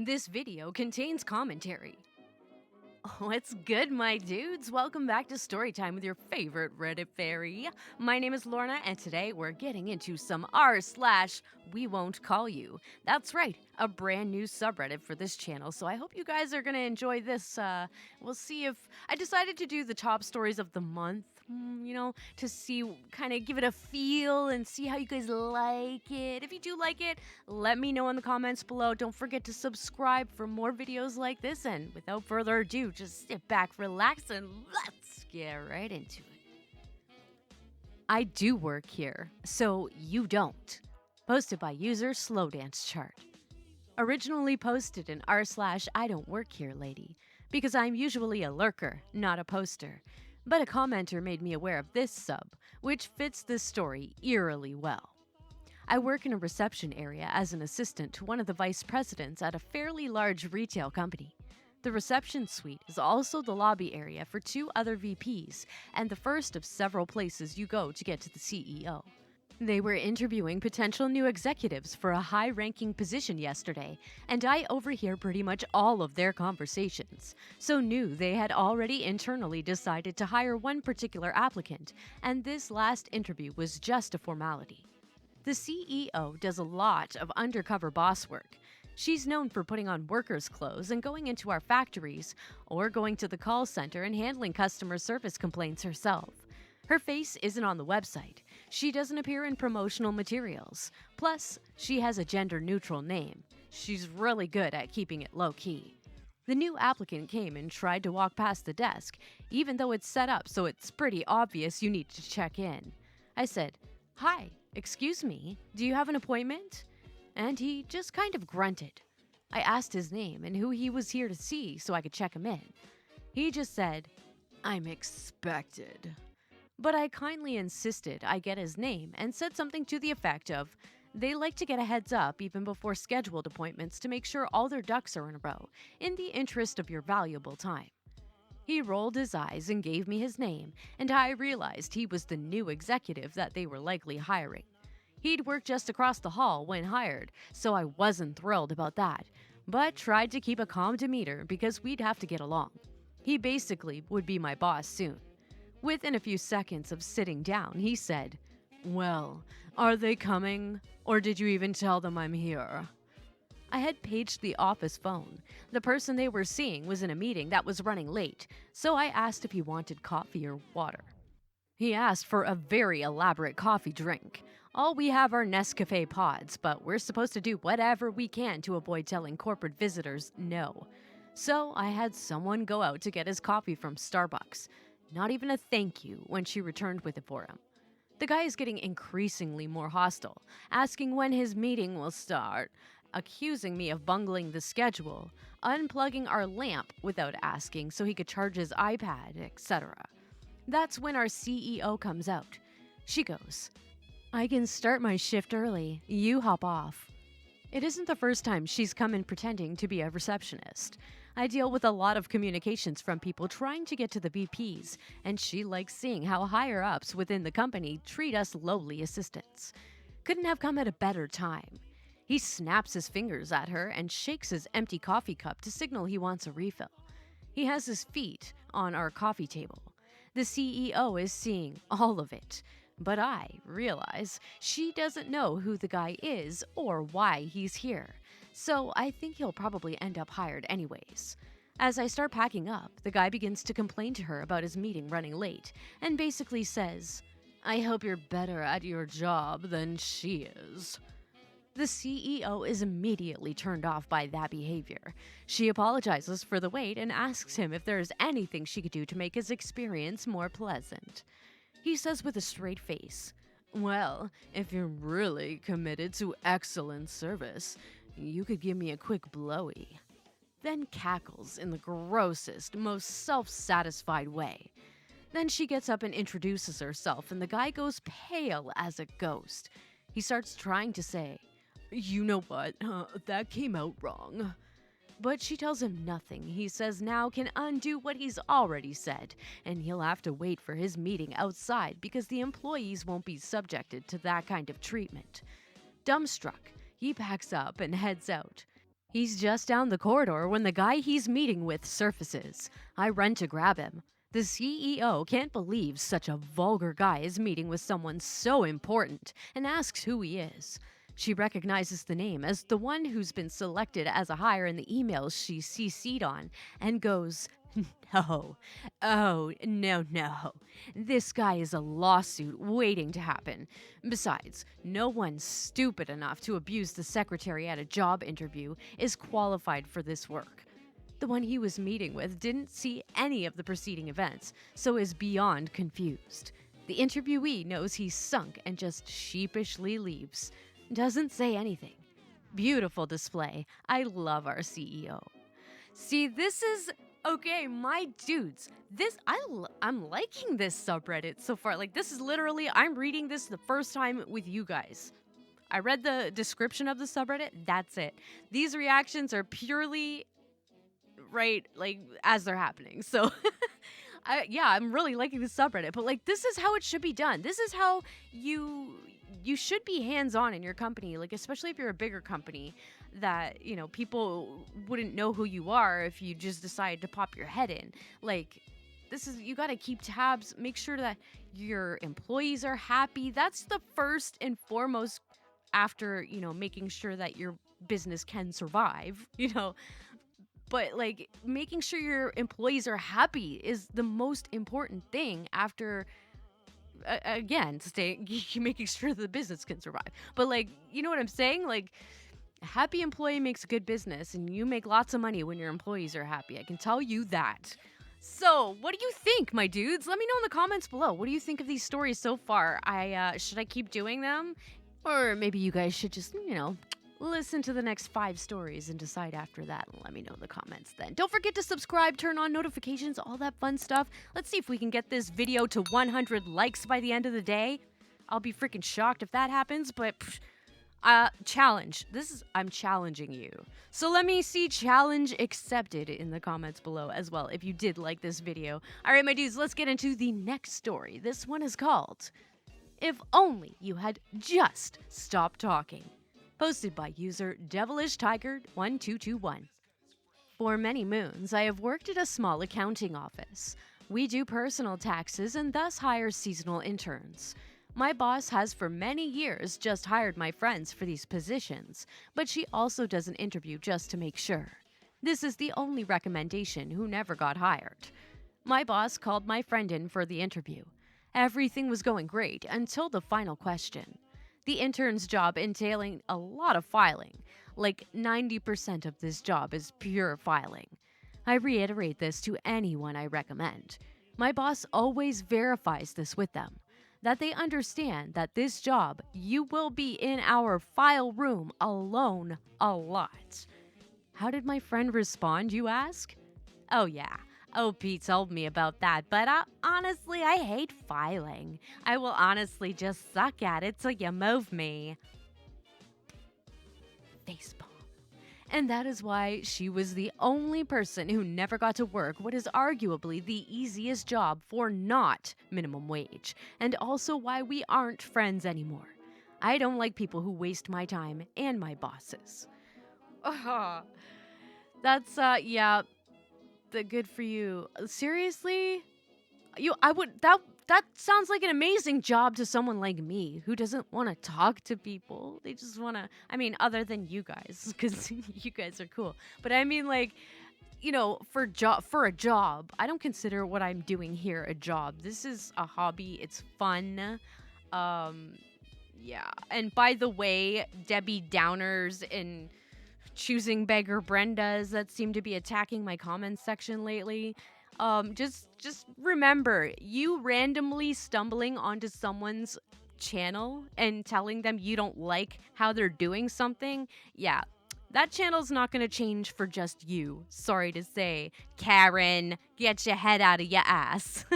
This video contains commentary. What's good, my dudes? Welcome back to Storytime with your favorite Reddit fairy. My name is Lorna, and today we're getting into some r/WeWontCallYou. That's right, a brand new subreddit for this channel, so I hope you guys are gonna enjoy this. We'll see if I decided to do the top stories of the month, to see, kind of give it a feel and see how you guys like it. If you do like it, let me know in the comments below. Don't forget to subscribe for more videos like this, and without further ado, just sit back, relax, and let's get right into it. I do work here, so you don't. Posted by user SlowDanceChart. Originally posted in r/I don't work here lady, because I'm usually a lurker, not a poster. But a commenter made me aware of this sub, which fits this story eerily well. I work in a reception area as an assistant to one of the vice presidents at a fairly large retail company. The reception suite is also the lobby area for two other VPs and the first of several places you go to get to the CEO. They were interviewing potential new executives for a high-ranking position yesterday, and I overhear pretty much all of their conversations, so knew they had already internally decided to hire one particular applicant, and this last interview was just a formality. The CEO does a lot of undercover boss work. She's known for putting on workers' clothes and going into our factories, or going to the call center and handling customer service complaints herself. Her face isn't on the website. She doesn't appear in promotional materials. Plus, she has a gender-neutral name. She's really good at keeping it low-key. The new applicant came and tried to walk past the desk, even though it's set up so it's pretty obvious you need to check in. I said, "Hi, excuse me, do you have an appointment?" And he just kind of grunted. I asked his name and who he was here to see so I could check him in. He just said, "I'm expected." But I kindly insisted I get his name and said something to the effect of, they like to get a heads up even before scheduled appointments to make sure all their ducks are in a row, in the interest of your valuable time. He rolled his eyes and gave me his name, and I realized he was the new executive that they were likely hiring. He'd worked just across the hall when hired, so I wasn't thrilled about that, but tried to keep a calm demeanor because we'd have to get along. He basically would be my boss soon. Within a few seconds of sitting down, he said, "Well, are they coming? Or did you even tell them I'm here?" I had paged the office phone. The person they were seeing was in a meeting that was running late, so I asked if he wanted coffee or water. He asked for a very elaborate coffee drink. All we have are Nescafe pods, but we're supposed to do whatever we can to avoid telling corporate visitors no. So I had someone go out to get his coffee from Starbucks. Not even a thank you when she returned with it for him. The guy is getting increasingly more hostile, asking when his meeting will start, accusing me of bungling the schedule, unplugging our lamp without asking so he could charge his iPad, etc. That's when our CEO comes out. She goes, "I can start my shift early, you hop off." It isn't the first time she's come in pretending to be a receptionist. I deal with a lot of communications from people trying to get to the VPs, and she likes seeing how higher-ups within the company treat us lowly assistants. Couldn't have come at a better time. He snaps his fingers at her and shakes his empty coffee cup to signal he wants a refill. He has his feet on our coffee table. The CEO is seeing all of it. But I realize she doesn't know who the guy is or why he's here, so I think he'll probably end up hired anyways. As I start packing up, the guy begins to complain to her about his meeting running late, and basically says, "I hope you're better at your job than she is." The CEO is immediately turned off by that behavior. She apologizes for the wait and asks him if there is anything she could do to make his experience more pleasant. He says with a straight face, "Well, if you're really committed to excellent service, you could give me a quick blowy." Then cackles in the grossest, most self-satisfied way. Then she gets up and introduces herself, and the guy goes pale as a ghost. He starts trying to say, "You know what, that came out wrong." But she tells him nothing he says now can undo what he's already said, and he'll have to wait for his meeting outside because the employees won't be subjected to that kind of treatment. Dumbstruck, he packs up and heads out. He's just down the corridor when the guy he's meeting with surfaces. I run to grab him. The CEO can't believe such a vulgar guy is meeting with someone so important and asks who he is. She recognizes the name as the one who's been selected as a hire in the emails she CC'd on and goes, "No. Oh, no, no. This guy is a lawsuit waiting to happen. Besides, no one stupid enough to abuse the secretary at a job interview is qualified for this work." The one he was meeting with didn't see any of the preceding events, so is beyond confused. The interviewee knows he's sunk and just sheepishly leaves. Doesn't say anything. Beautiful display. I love our CEO. See, this is okay, my dudes. I'm liking this subreddit so far. Like, this is literally, I'm reading this the first time with you guys. I read the description of the subreddit. That's it. These reactions are purely right, like, as they're happening. So I'm really liking the subreddit, but like, this is how it should be done. This is how you should be hands-on in your company, like, especially if you're a bigger company that, people wouldn't know who you are if you just decide to pop your head in. Like, you got to keep tabs, make sure that your employees are happy. That's the first and foremost after, making sure that your business can survive, But like, making sure your employees are happy is the most important thing after again, making sure the business can survive. But like, you know what I'm saying? Like, a happy employee makes a good business, and you make lots of money when your employees are happy. I can tell you that. So, what do you think, my dudes? Let me know in the comments below. What do you think of these stories so far? Should I keep doing them? Or maybe you guys should just, listen to the next 5 stories and decide after that. Let me know in the comments then. Don't forget to subscribe, turn on notifications, all that fun stuff. Let's see if we can get this video to 100 likes by the end of the day. I'll be freaking shocked if that happens, but challenge. I'm challenging you. So let me see challenge accepted in the comments below as well if you did like this video. All right, my dudes, let's get into the next story. This one is called "If Only You Had Just Stopped Talking." Posted by user DevilishTiger1221. For many moons, I have worked at a small accounting office. We do personal taxes and thus hire seasonal interns. My boss has for many years just hired my friends for these positions, but she also does an interview just to make sure. This is the only recommendation who never got hired. My boss called my friend in for the interview. Everything was going great until the final question. The intern's job entailing a lot of filing. Like 90% of this job is pure filing. I reiterate this to anyone I recommend. My boss always verifies this with them, that they understand that this job, you will be in our file room alone a lot. How did my friend respond, you ask? Oh yeah. OP told me about that, but honestly, I hate filing. I will honestly just suck at it till you move me. Facepalm. And that is why she was the only person who never got to work what is arguably the easiest job for not minimum wage, and also why we aren't friends anymore. I don't like people who waste my time and my boss's. That's, yeah. The good for you. Seriously? That sounds like an amazing job to someone like me who doesn't want to talk to people. They just want to, other than you guys, because you guys are cool. But I mean, like, for a job, I don't consider what I'm doing here a job. This is a hobby. It's fun. Yeah. And by the way, Debbie Downers and choosing beggar Brendas that seem to be attacking my comments section lately. Just remember, you randomly stumbling onto someone's channel and telling them you don't like how they're doing something, yeah, that channel's not gonna change for just you. Sorry to say. Karen, get your head out of your ass.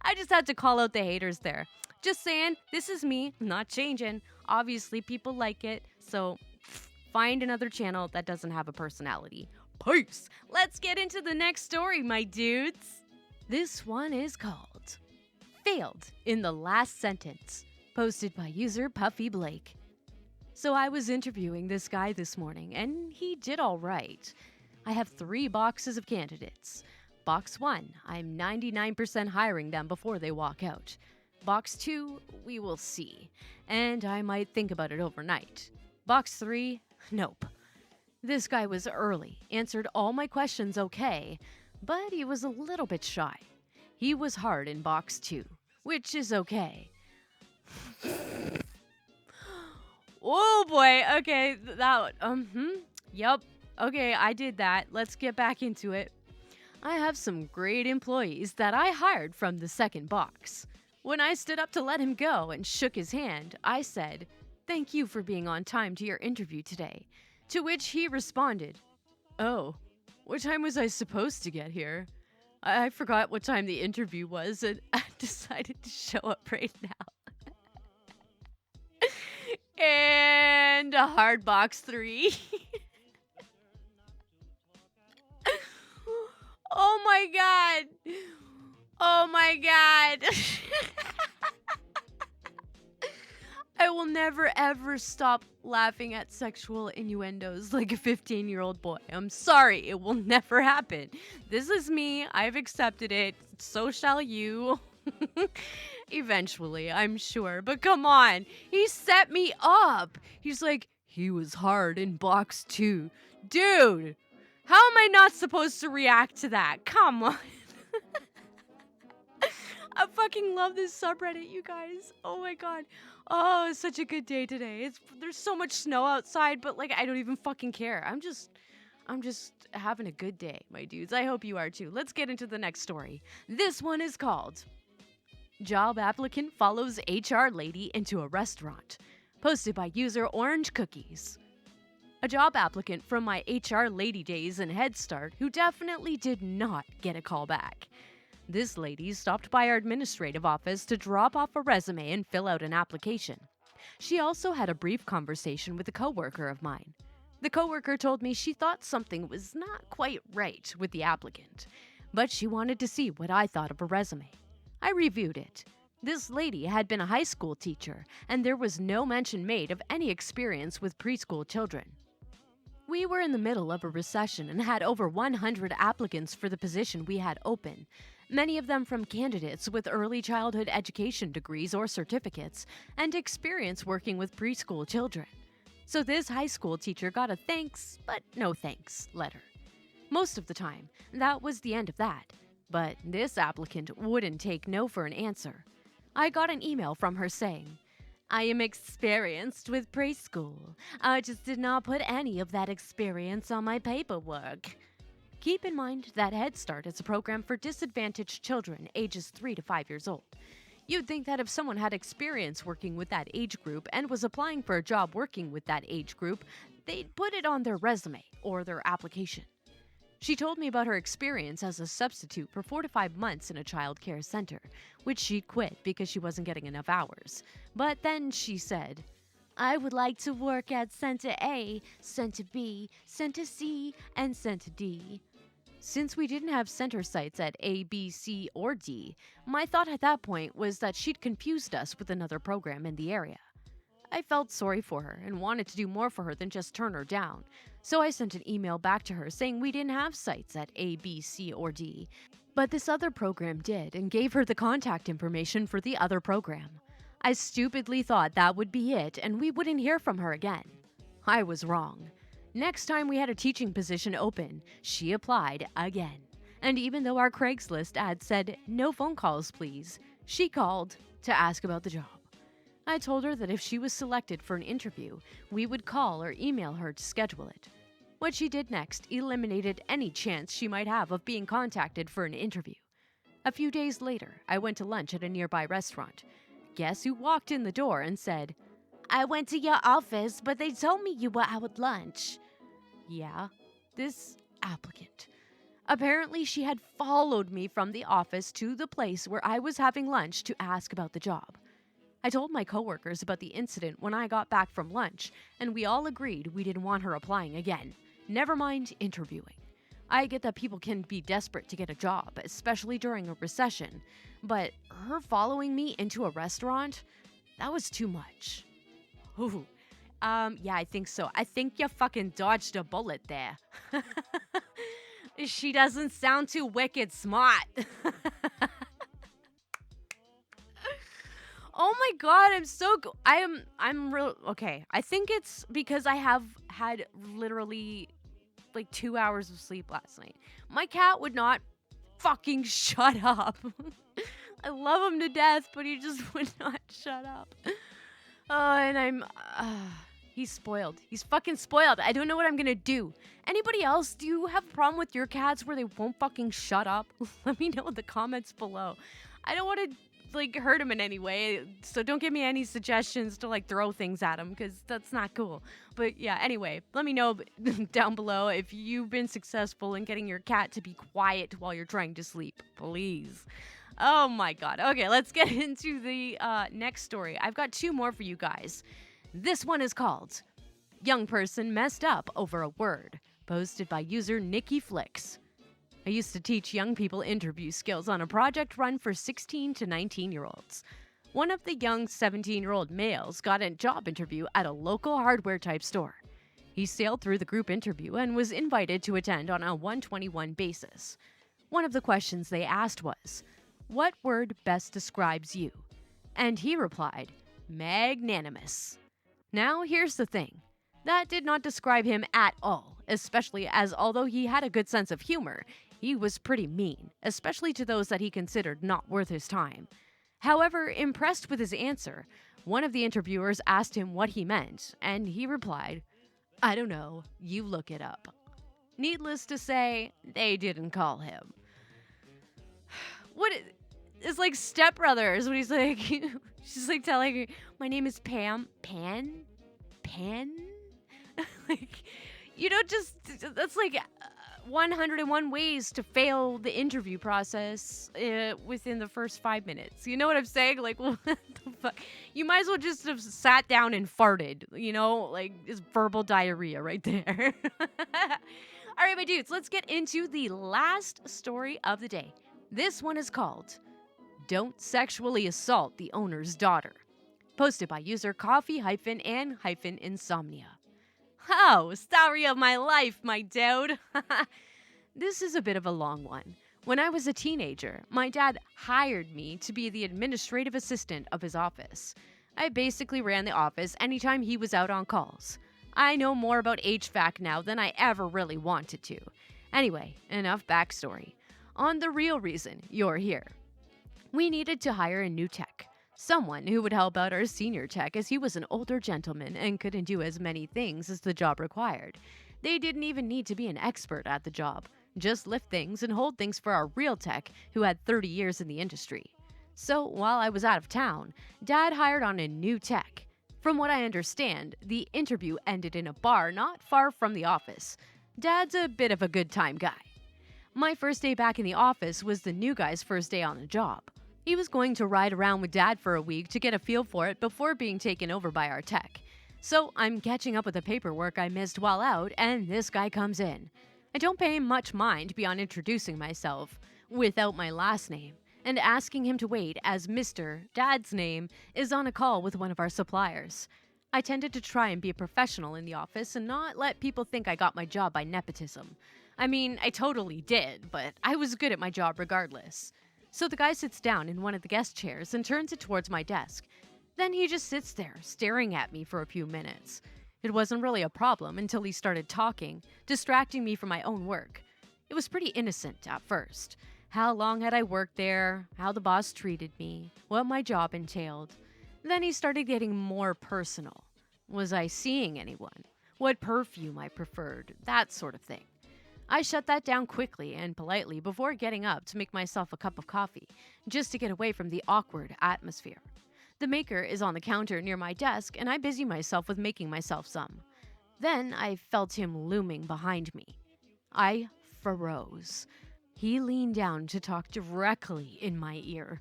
I just had to call out the haters there. Just saying, this is me, not changing. Obviously, people like it, so find another channel that doesn't have a personality. Peace! Let's get into the next story, my dudes. This one is called "Failed in the Last Sentence," posted by user Puffy Blake. So I was interviewing this guy this morning, and he did all right. I have 3 boxes of candidates. Box 1, I'm 99% hiring them before they walk out. Box 2, we will see. And I might think about it overnight. Box 3, nope. This guy was early, answered all my questions okay, but he was a little bit shy. He was hard in box 2, which is okay. Oh boy, okay, yep. Okay, I did that. Let's get back into it. I have some great employees that I hired from the second box. When I stood up to let him go and shook his hand, I said, "Thank you for being on time to your interview today." To which he responded, "Oh, what time was I supposed to get here? I forgot what time the interview was and I decided to show up right now." And a hard box 3. Oh my god. Oh my god. I will never ever stop laughing at sexual innuendos like a 15-year-old boy. I'm sorry, it will never happen. This is me. I've accepted it. So shall you. Eventually, I'm sure. But come on. He set me up. He's like, "He was hard in box 2. Dude, how am I not supposed to react to that? Come on. I fucking love this subreddit, you guys. Oh my god. Oh, it's such a good day today. There's so much snow outside, but like I don't even fucking care. I'm just having a good day, my dudes. I hope you are too. Let's get into the next story. This one is called "Job Applicant Follows HR Lady into a Restaurant." Posted by user Orange Cookies. A job applicant from my HR lady days in Head Start who definitely did not get a call back. This lady stopped by our administrative office to drop off a resume and fill out an application. She also had a brief conversation with a coworker of mine. The coworker told me she thought something was not quite right with the applicant, but she wanted to see what I thought of her resume. I reviewed it. This lady had been a high school teacher, and there was no mention made of any experience with preschool children. We were in the middle of a recession and had over 100 applicants for the position we had open, many of them from candidates with early childhood education degrees or certificates and experience working with preschool children. So this high school teacher got a thanks, but no thanks letter. Most of the time, that was the end of that. But this applicant wouldn't take no for an answer. I got an email from her saying, "I am experienced with preschool. I just did not put any of that experience on my paperwork." Keep in mind that Head Start is a program for disadvantaged children ages 3 to 5 years old. You'd think that if someone had experience working with that age group and was applying for a job working with that age group, they'd put it on their resume or their application. She told me about her experience as a substitute for 4 to 5 months in a child care center, which she quit because she wasn't getting enough hours. But then she said, "I would like to work at Center A, Center B, Center C, and Center D." Since we didn't have center sites at A, B, C, or D, my thought at that point was that she'd confused us with another program in the area. I felt sorry for her and wanted to do more for her than just turn her down, so I sent an email back to her saying we didn't have sites at A, B, C, or D, but this other program did and gave her the contact information for the other program. I stupidly thought that would be it and we wouldn't hear from her again. I was wrong. Next time we had a teaching position open, she applied again. And even though our Craigslist ad said, "No phone calls, please," she called to ask about the job. I told her that if she was selected for an interview, we would call or email her to schedule it. What she did next eliminated any chance she might have of being contacted for an interview. A few days later, I went to lunch at a nearby restaurant. Guess who walked in the door and said, "I went to your office, but they told me you were out at lunch." Yeah, this applicant. Apparently, she had followed me from the office to the place where I was having lunch to ask about the job. I told my coworkers about the incident when I got back from lunch, and we all agreed we didn't want her applying again. Never mind interviewing. I get that people can be desperate to get a job, especially during a recession, but her following me into a restaurant? That was too much. Ooh. Yeah, I think so. I think you fucking dodged a bullet there. She doesn't sound too wicked smart. Oh my god, I'm real okay. I think it's because I have had literally like 2 hours of sleep last night. My cat would not fucking shut up. I love him to death, but he just would not shut up. Oh, and he's spoiled. He's fucking spoiled. I don't know what I'm gonna do. Anybody else, do you have a problem with your cats where they won't fucking shut up? Let me know in the comments below. I don't want to like hurt him in any way, so don't give me any suggestions to like throw things at him because that's not cool. But yeah, anyway, let me know down below if you've been successful in getting your cat to be quiet while you're trying to sleep, please. Oh my god. Okay, let's get into the next story. I've got 2 more for you guys. This one is called Young Person Messed Up Over a Word, posted by user Nikki Flicks. I used to teach young people interview skills on a project run for 16 to 19-year-olds. One of the young 17-year-old males got a job interview at a local hardware-type store. He sailed through the group interview and was invited to attend on a 121 basis. One of the questions they asked was, "What word best describes you?" And he replied, "Magnanimous." Now, here's the thing. That did not describe him at all, especially as although he had a good sense of humor, he was pretty mean, especially to those that he considered not worth his time. However, impressed with his answer, one of the interviewers asked him what he meant, and he replied, "I don't know, you look it up." Needless to say, they didn't call him. It's like Step Brothers when he's like, she's like telling her, "My name is Pam." Pan? Like, you don't just, that's like 101 ways to fail the interview process within the first 5 minutes. You know what I'm saying? Like, what the fuck? You might as well just have sat down and farted, you know? Like, it's verbal diarrhea right there. All right, my dudes, let's get into the last story of the day. This one is called Don't Sexually Assault the Owner's Daughter, posted by user coffee-and-insomnia. Oh, story of my life, my dude. This is a bit of a long one. When I was a teenager, my dad hired me to be the administrative assistant of his office. I basically ran the office anytime he was out on calls. I know more about HVAC now than I ever really wanted to. Anyway, enough backstory. On the real reason you're here. We needed to hire a new tech. Someone who would help out our senior tech as he was an older gentleman and couldn't do as many things as the job required. They didn't even need to be an expert at the job. Just lift things and hold things for our real tech who had 30 years in the industry. So while I was out of town, Dad hired on a new tech. From what I understand, the interview ended in a bar not far from the office. Dad's a bit of a good time guy. My first day back in the office was the new guy's first day on the job. He was going to ride around with Dad for a week to get a feel for it before being taken over by our tech. So I'm catching up with the paperwork I missed while out, and this guy comes in. I don't pay him much mind beyond introducing myself, without my last name, and asking him to wait as Mr. Dad's name is on a call with one of our suppliers. I tended to try and be a professional in the office and not let people think I got my job by nepotism. I mean, I totally did, but I was good at my job regardless. So the guy sits down in one of the guest chairs and turns it towards my desk. Then he just sits there, staring at me for a few minutes. It wasn't really a problem until he started talking, distracting me from my own work. It was pretty innocent at first. How long had I worked there, how the boss treated me, what my job entailed. Then he started getting more personal. Was I seeing anyone? What perfume I preferred, that sort of thing. I shut that down quickly and politely before getting up to make myself a cup of coffee, just to get away from the awkward atmosphere. The maker is on the counter near my desk, and I busy myself with making myself some. Then I felt him looming behind me. I froze. He leaned down to talk directly in my ear.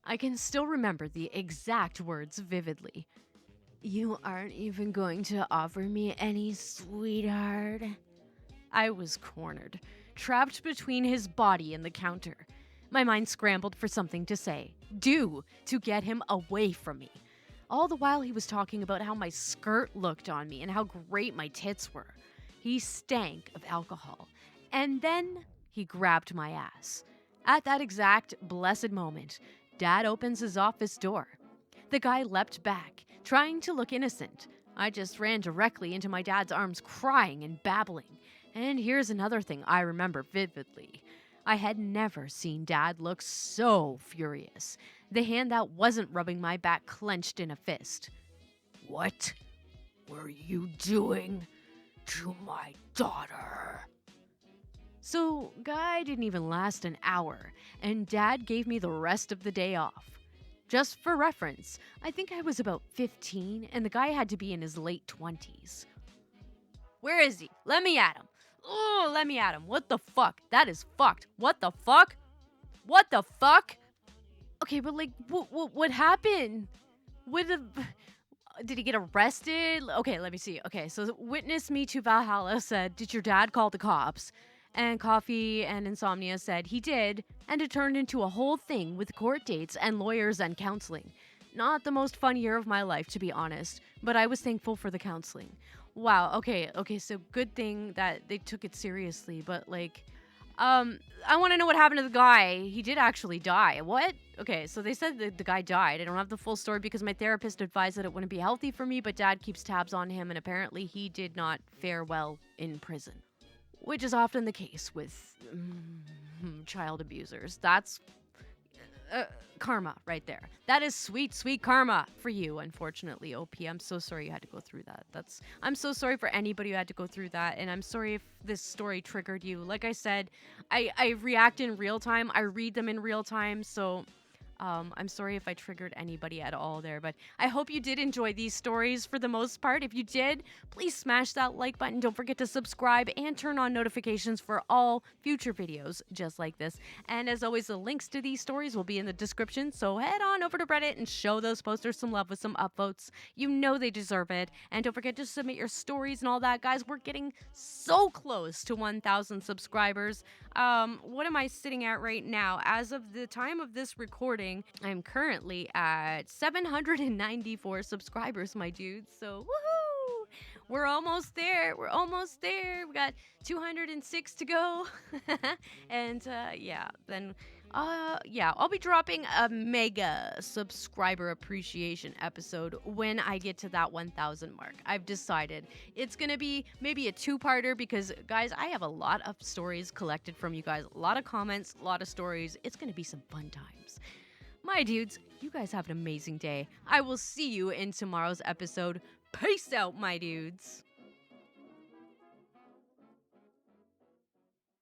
I can still remember the exact words vividly. "You aren't even going to offer me any, sweetheart?" I was cornered, trapped between his body and the counter. My mind scrambled for something to say, to get him away from me. All the while he was talking about how my skirt looked on me and how great my tits were. He stank of alcohol. And then he grabbed my ass. At that exact blessed moment, Dad opens his office door. The guy leapt back, trying to look innocent. I just ran directly into my dad's arms, crying and babbling. And here's another thing I remember vividly. I had never seen Dad look so furious. The hand that wasn't rubbing my back clenched in a fist. "What were you doing to my daughter?" So, guy didn't even last an hour, and Dad gave me the rest of the day off. Just for reference, I think I was about 15, and the guy had to be in his late 20s. Where is he? Let me at him. Oh, let me at him. What the fuck? That is fucked. What the fuck? What the fuck? Okay, but like, what happened? Did he get arrested? Okay, let me see. Okay, so Witness Me to Valhalla said, "Did your dad call the cops?" And Coffee and Insomnia said he did, and it turned into a whole thing with court dates and lawyers and counseling. Not the most fun year of my life, to be honest, but I was thankful for the counseling. Wow, okay, so good thing that they took it seriously, but like, I want to know what happened to the guy. He did actually die. What? Okay, so they said that the guy died. I don't have the full story because my therapist advised that it wouldn't be healthy for me, but Dad keeps tabs on him, and apparently he did not fare well in prison. Which is often the case with child abusers. That's karma right there. That is sweet, sweet karma for you, unfortunately, OP. I'm so sorry you had to go through that. I'm so sorry for anybody who had to go through that, and I'm sorry if this story triggered you. Like I said, I react in real time. I read them in real time, so I'm sorry if I triggered anybody at all there, but I hope you did enjoy these stories for the most part. If you did, please smash that like button. Don't forget to subscribe and turn on notifications for all future videos just like this. And as always, the links to these stories will be in the description, so head on over to Reddit and show those posters some love with some upvotes. You know they deserve it. And don't forget to submit your stories and all that, guys. We're getting so close to 1,000 subscribers. What am I sitting at right now? As of the time of this recording, I'm currently at 794 subscribers, my dudes. So, woohoo! We're almost there. We're almost there. We got 206 to go. And I'll be dropping a mega subscriber appreciation episode when I get to that 1,000 mark. I've decided it's going to be maybe a two-parter because, guys, I have a lot of stories collected from you guys, a lot of comments, a lot of stories. It's going to be some fun times. My dudes, you guys have an amazing day. I will see you in tomorrow's episode. Peace out, my dudes.